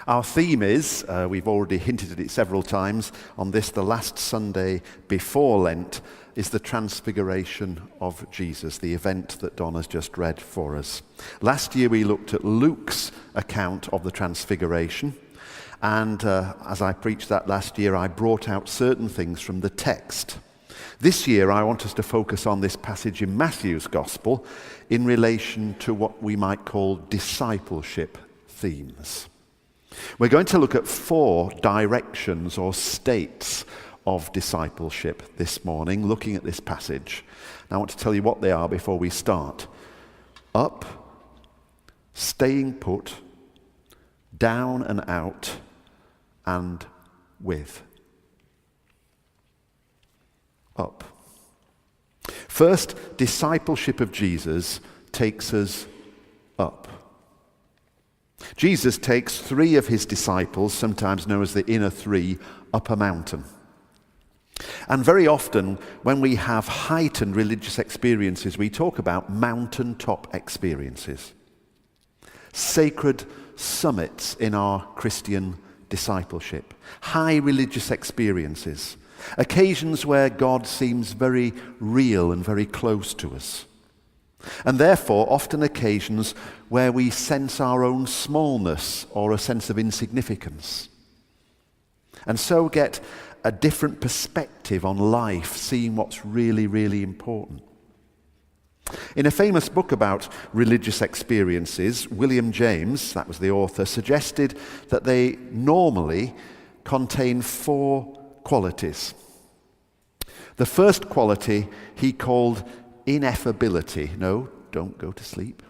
Our theme is, we've already hinted at it several times, on this, the last Sunday before Lent, is the Transfiguration of Jesus, the event that Don has just read for us. Last year we looked at Luke's account of the Transfiguration, and as I preached that last year, I brought out certain things from the text. This year I want us to focus on this passage in Matthew's Gospel in relation to what we might call discipleship themes. We're going to look at 4 directions or states of discipleship this morning, looking at this passage. Now, I want to tell you what they are before we start. Up, staying put, down and out, and with. Up. First, discipleship of Jesus takes us up. Jesus takes 3 of his disciples, sometimes known as the inner 3, up a mountain. And very often, when we have heightened religious experiences, we talk about mountaintop experiences. Sacred summits in our Christian discipleship. High religious experiences. Occasions where God seems very real and very close to us. And therefore, often occasions where we sense our own smallness or a sense of insignificance. And so get a different perspective on life, seeing what's really, really important. In a famous book about religious experiences, William James, that was the author, suggested that they normally contain 4 qualities. The first quality he called ineffability. No, don't go to sleep.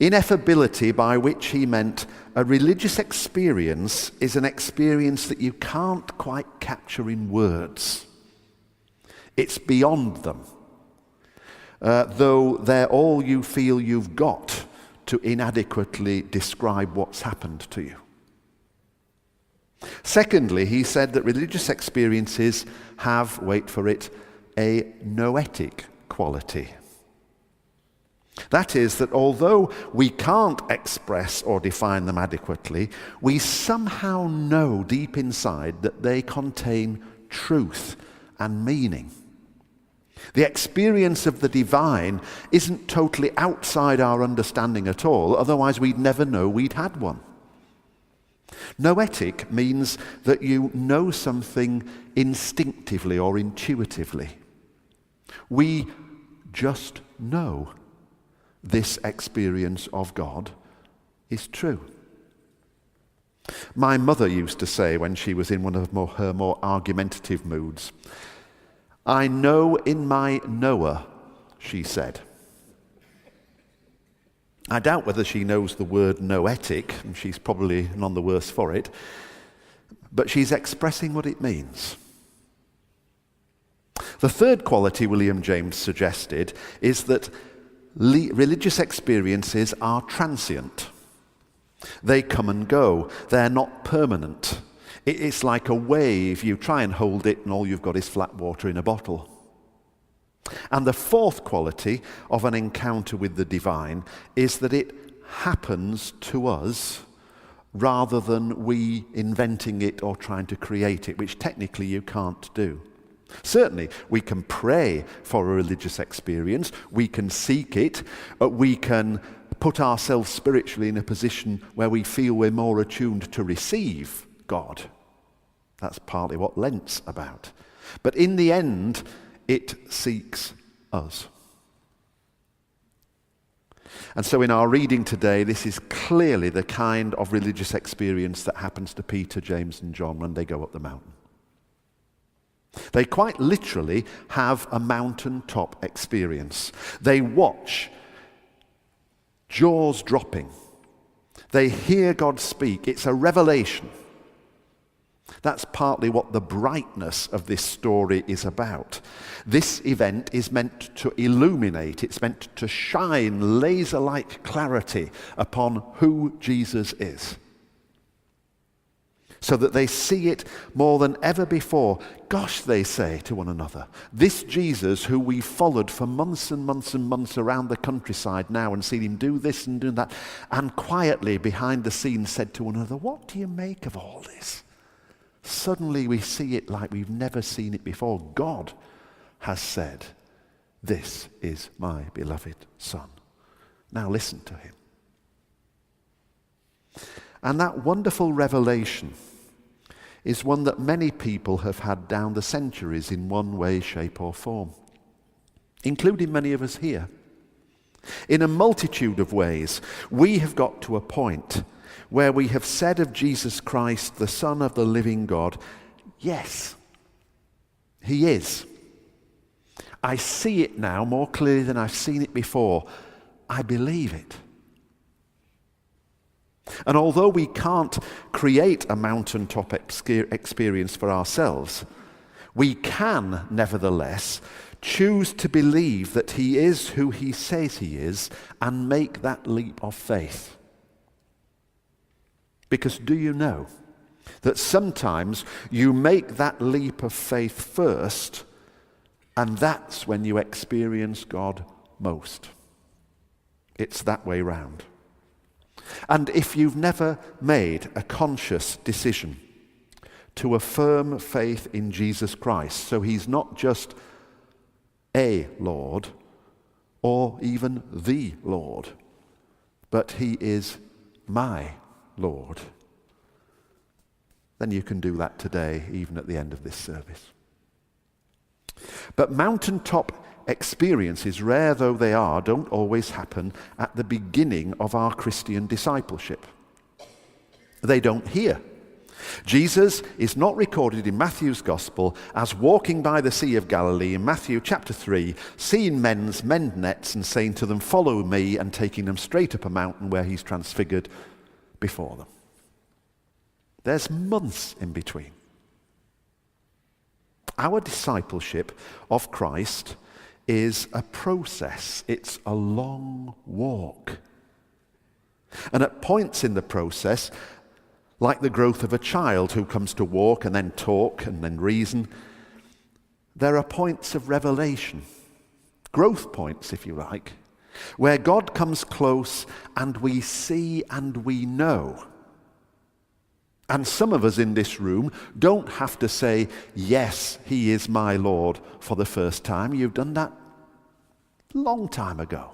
Ineffability, by which he meant a religious experience is an experience that you can't quite capture in words. It's beyond them. Though they're all you feel you've got to inadequately describe what's happened to you. Secondly, he said that religious experiences have, wait for it, a noetic quality. That is, that although we can't express or define them adequately, we somehow know deep inside that they contain truth and meaning. The experience of the divine isn't totally outside our understanding at all, otherwise we'd never know we'd had one. Noetic means that you know something instinctively or intuitively. We just know this experience of God is true. My mother used to say when she was in one of her more argumentative moods, "I know in my knower," she said. I doubt whether she knows the word noetic, and she's probably none the worse for it, but she's expressing what it means. The third quality William James suggested is that religious experiences are transient. They come and go. They're not permanent. It's like a wave. You try and hold it and all you've got is flat water in a bottle. And the fourth quality of an encounter with the divine is that it happens to us rather than we inventing it or trying to create it, which technically you can't do. Certainly, we can pray for a religious experience, we can seek it, we can put ourselves spiritually in a position where we feel we're more attuned to receive God. That's partly what Lent's about. But in the end, it seeks us. And so in our reading today, this is clearly the kind of religious experience that happens to Peter, James, and John when they go up the mountain. They quite literally have a mountaintop experience. They watch jaws dropping. They hear God speak. It's a revelation. That's partly what the brightness of this story is about. This event is meant to illuminate, it's meant to shine laser-like clarity upon who Jesus is. so that they see it more than ever before. Gosh, they say to one another, this Jesus who we followed for months and months and months around the countryside now and seen him do this and do that, and quietly behind the scenes said to one another, what do you make of all this? Suddenly we see it like we've never seen it before. God has said, this is my beloved Son. Now listen to him. And that wonderful revelation is one that many people have had down the centuries in one way, shape or form, including many of us here. In a multitude of ways, we have got to a point where we have said of Jesus Christ, the Son of the living God, yes, he is. I see it now more clearly than I've seen it before. I believe it. And although we can't create a mountaintop experience for ourselves, we can nevertheless choose to believe that he is who he says he is and make that leap of faith. Because do you know that sometimes you make that leap of faith first, and that's when you experience God most? It's that way round. And if you've never made a conscious decision to affirm faith in Jesus Christ, so he's not just a Lord or even the Lord, but he is my Lord, then you can do that today, even at the end of this service. But mountaintop experiences, rare though they are, don't always happen at the beginning of our Christian discipleship. They don't here. Jesus is not recorded in Matthew's Gospel as walking by the Sea of Galilee in Matthew chapter 3, seeing men mend nets and saying to them, follow me, and taking them straight up a mountain where he's transfigured before them. There's months in between. Our discipleship of Christ is a process. It's a long walk. And at points in the process, like the growth of a child who comes to walk and then talk and then reason, there are points of revelation, growth points, if you like, where God comes close and we see and we know. And some of us in this room don't have to say, yes, he is my Lord for the first time. You've done that a long time ago.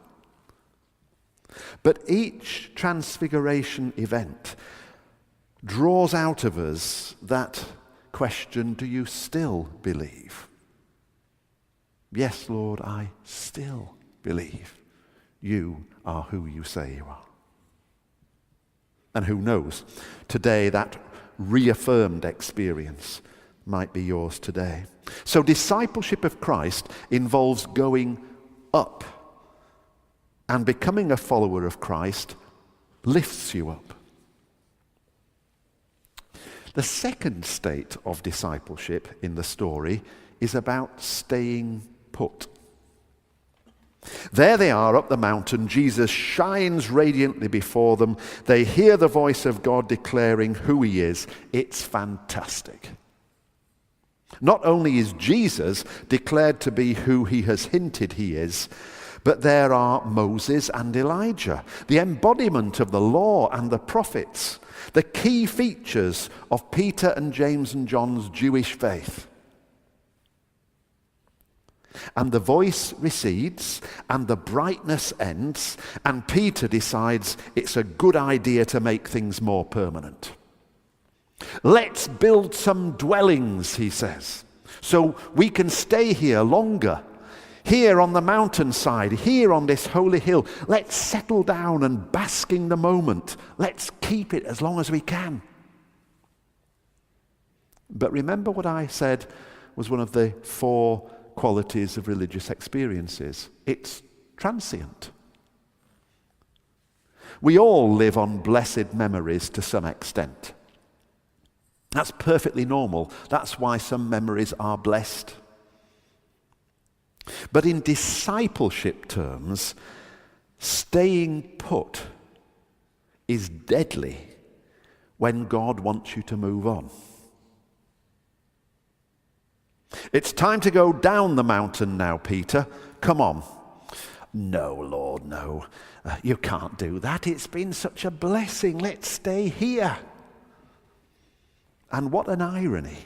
But each transfiguration event draws out of us that question, do you still believe? Yes, Lord, I still believe you are who you say you are. And who knows, today that reaffirmed experience might be yours today. So discipleship of Christ involves going up, and becoming a follower of Christ lifts you up. The second state of discipleship in the story is about staying put. There they are up the mountain. Jesus shines radiantly before them. They hear the voice of God declaring who he is. It's fantastic. Not only is Jesus declared to be who he has hinted he is, but there are Moses and Elijah, the embodiment of the law and the prophets, the key features of Peter and James and John's Jewish faith. And the voice recedes, and the brightness ends, and Peter decides it's a good idea to make things more permanent. Let's build some dwellings, he says, so we can stay here longer. Here on the mountainside, here on this holy hill, let's settle down and bask in the moment. Let's keep it as long as we can. But remember what I said was one of the 4 qualities of religious experiences. It's transient. We all live on blessed memories to some extent. That's perfectly normal. That's why some memories are blessed. But in discipleship terms, staying put is deadly when God wants you to move on. It's time to go down the mountain now, Peter. Come on. No, Lord, no. You can't do that. It's been such a blessing. Let's stay here. And what an irony.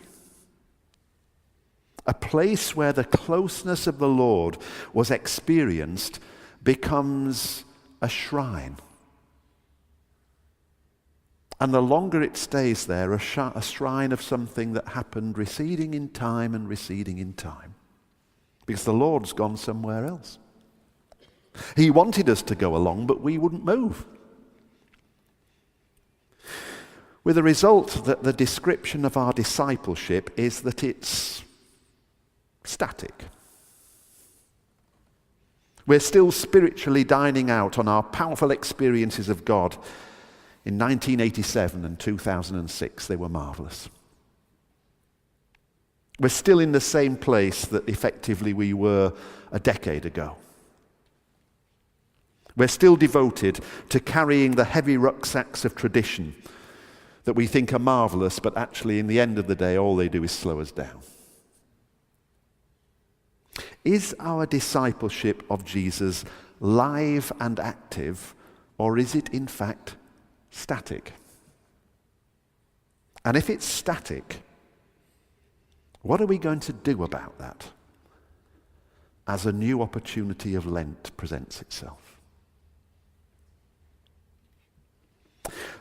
A place where the closeness of the Lord was experienced becomes a shrine. And the longer it stays there, a shrine of something that happened receding in time and receding in time. Because the Lord's gone somewhere else. He wanted us to go along, but we wouldn't move. With the result that the description of our discipleship is that it's static. We're still spiritually dining out on our powerful experiences of God. In 1987 and 2006, they were marvelous. We're still in the same place that effectively we were a decade ago. We're still devoted to carrying the heavy rucksacks of tradition that we think are marvelous, but actually in the end of the day, all they do is slow us down. Is our discipleship of Jesus live and active, or is it in fact static? And if it's static, what are we going to do about that as a new opportunity of Lent presents itself?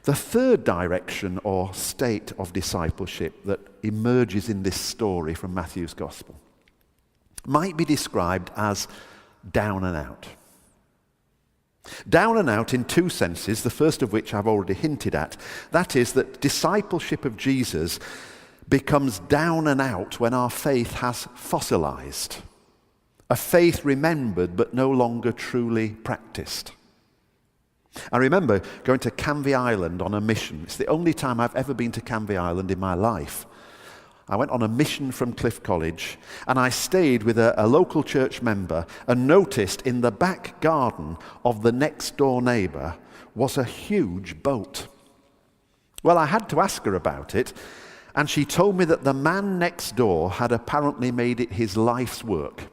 The third direction or state of discipleship that emerges in this story from Matthew's Gospel might be described as down and out. Down and out in two senses, the first of which I've already hinted at. That is that discipleship of Jesus becomes down and out when our faith has fossilized. A faith remembered but no longer truly practiced. I remember going to Canvey Island on a mission. It's the only time I've ever been to Canvey Island in my life. I went on a mission from Cliff College, and I stayed with a local church member and noticed in the back garden of the next door neighbour was a huge boat. Well, I had to ask her about it, and she told me that the man next door had apparently made it his life's work.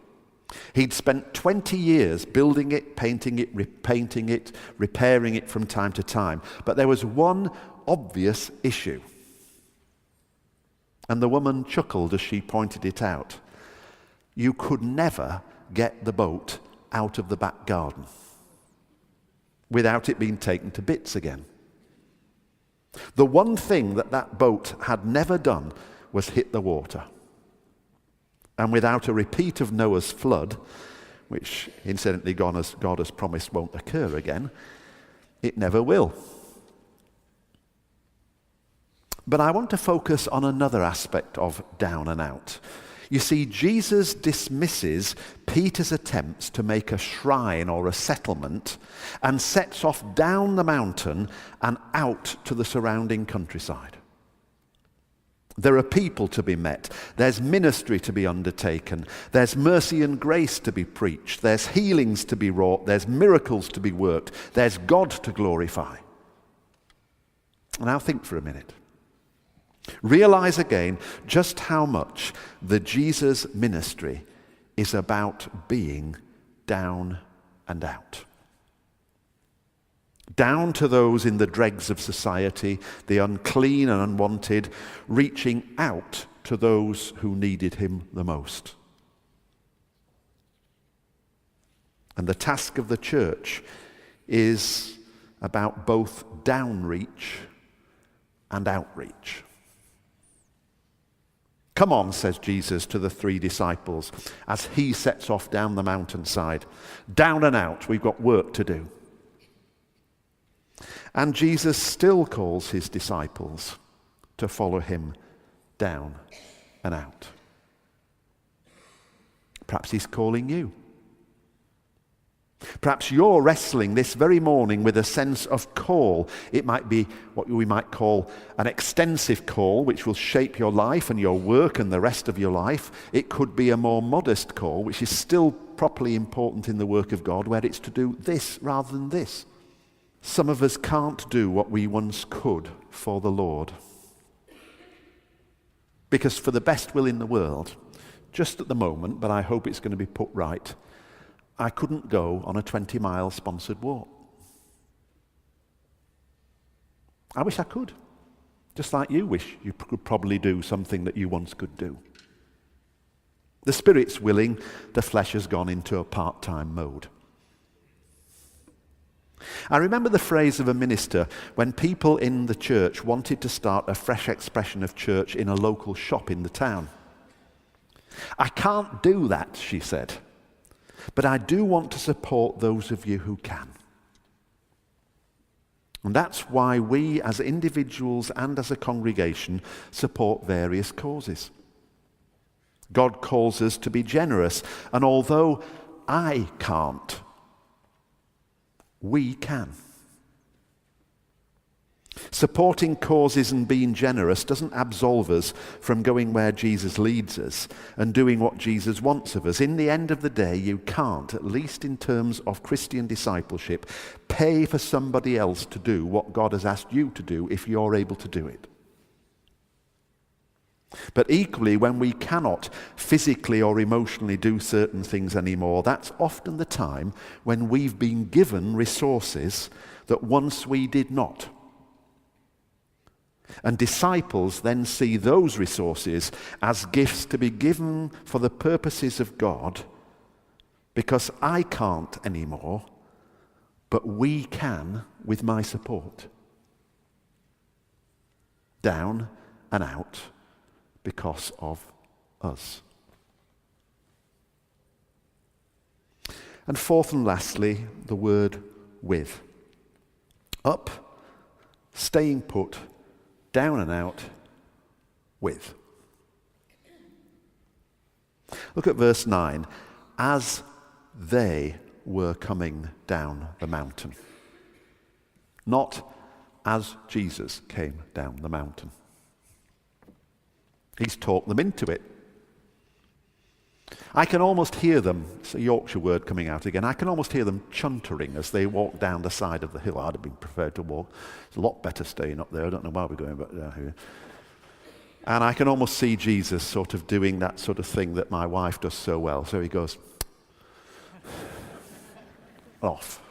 He'd spent 20 years building it, painting it, repainting it, repairing it from time to time. But there was one obvious issue. And the woman chuckled as she pointed it out. You could never get the boat out of the back garden without it being taken to bits again. The one thing that boat had never done was hit the water. And without a repeat of Noah's flood, which incidentally God has promised won't occur again, it never will. But I want to focus on another aspect of down and out. You see, Jesus dismisses Peter's attempts to make a shrine or a settlement and sets off down the mountain and out to the surrounding countryside. There are people to be met. There's ministry to be undertaken. There's mercy and grace to be preached. There's healings to be wrought. There's miracles to be worked. There's God to glorify. Now think for a minute. Realize again just how much the Jesus ministry is about being down and out. Down to those in the dregs of society, the unclean and unwanted, reaching out to those who needed him the most. And the task of the church is about both downreach and outreach. Come on, says Jesus to the three disciples as he sets off down the mountainside. Down and out, we've got work to do. And Jesus still calls his disciples to follow him down and out. Perhaps he's calling you. Perhaps you're wrestling this very morning with a sense of call. It might be what we might call an extensive call, which will shape your life and your work and the rest of your life. It could be a more modest call, which is still properly important in the work of God, where it's to do this rather than this. Some of us can't do what we once could for the Lord. Because for the best will in the world, just at the moment, but I hope it's going to be put right, I couldn't go on a 20-mile sponsored walk. I wish I could. Just like you wish you could probably do something that you once could do. The spirit's willing, the flesh has gone into a part-time mode. I remember the phrase of a minister when people in the church wanted to start a fresh expression of church in a local shop in the town. I can't do that, she said, but I do want to support those of you who can. And that's why we as individuals and as a congregation support various causes. God calls us to be generous, and although I can't, we can. Supporting causes and being generous doesn't absolve us from going where Jesus leads us and doing what Jesus wants of us. In the end of the day, you can't, at least in terms of Christian discipleship, pay for somebody else to do what God has asked you to do if you're able to do it. But equally, when we cannot physically or emotionally do certain things anymore, that's often the time when we've been given resources that once we did not. And disciples then see those resources as gifts to be given for the purposes of God, because I can't anymore, but we can with my support. Down and out because of us. And fourth and lastly, the word with. Up, staying put, down and out, with. Look at verse 9. As they were coming down the mountain. Not as Jesus came down the mountain. He's talked them into it. I can almost hear them, it's a Yorkshire word coming out again, I can almost hear them chuntering as they walk down the side of the hill. I'd have been prepared to walk. It's a lot better staying up there. I don't know why we're going back down here. And I can almost see Jesus sort of doing that sort of thing that my wife does so well. So he goes off.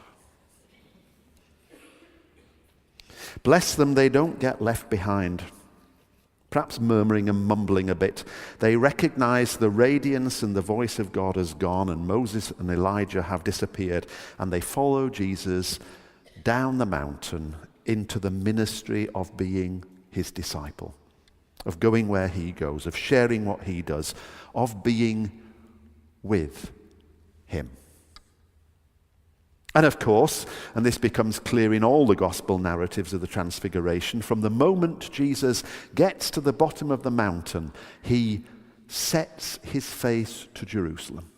Bless them, they don't get left behind. Perhaps murmuring and mumbling a bit, they recognize the radiance and the voice of God has gone, and Moses and Elijah have disappeared, and they follow Jesus down the mountain into the ministry of being his disciple, of going where he goes, of sharing what he does, of being with him. And of course, and this becomes clear in all the gospel narratives of the Transfiguration, from the moment Jesus gets to the bottom of the mountain, he sets his face to Jerusalem,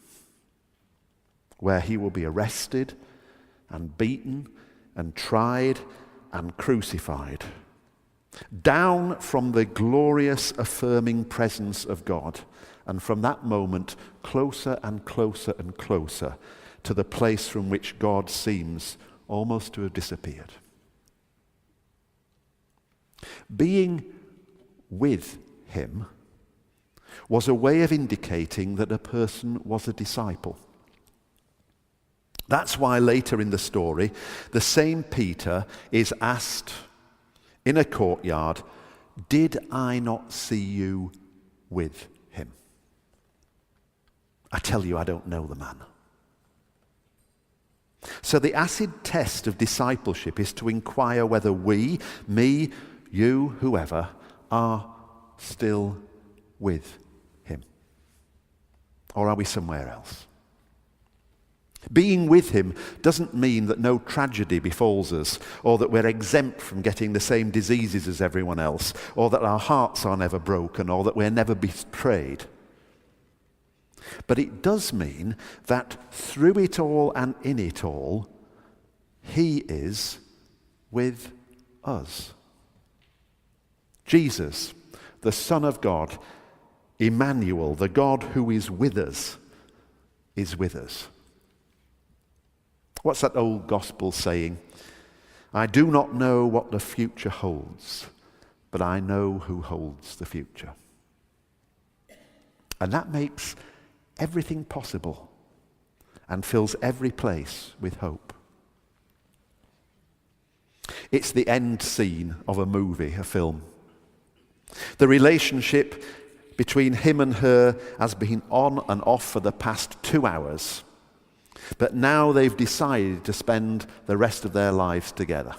where he will be arrested and beaten and tried and crucified. Down from the glorious, affirming presence of God, and from that moment, closer and closer and closer to the place from which God seems almost to have disappeared. Being with him was a way of indicating that a person was a disciple. That's why later in the story, the same Peter is asked in a courtyard, "Did I not see you with him?" I tell you, I don't know the man. So the acid test of discipleship is to inquire whether we, me, you, whoever, are still with him. Or are we somewhere else? Being with him doesn't mean that no tragedy befalls us, or that we're exempt from getting the same diseases as everyone else, or that our hearts are never broken, or that we're never betrayed. But it does mean that through it all and in it all, he is with us. Jesus, the Son of God, Emmanuel, the God who is with us, is with us. What's that old gospel saying? I do not know what the future holds, but I know who holds the future. And that makes everything possible and fills every place with hope. It's the end scene of a movie, a film. The relationship between him and her has been on and off for the past 2 hours, but now they've decided to spend the rest of their lives together.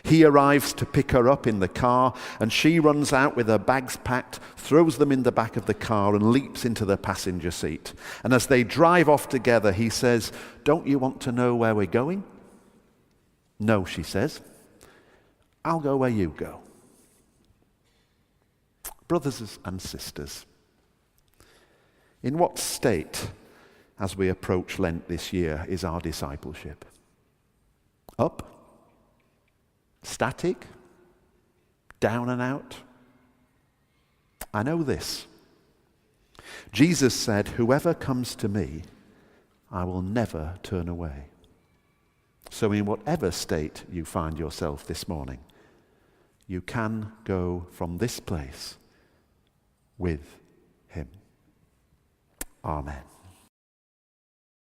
He arrives to pick her up in the car, and she runs out with her bags packed, throws them in the back of the car, and leaps into the passenger seat. And as they drive off together, he says, "Don't you want to know where we're going?" "No," she says. "I'll go where you go." Brothers and sisters, in what state, as we approach Lent this year, is our discipleship? Up? Static? Down and out? I know this. Jesus said, "Whoever comes to me, I will never turn away." So in whatever state you find yourself this morning, you can go from this place with him. Amen.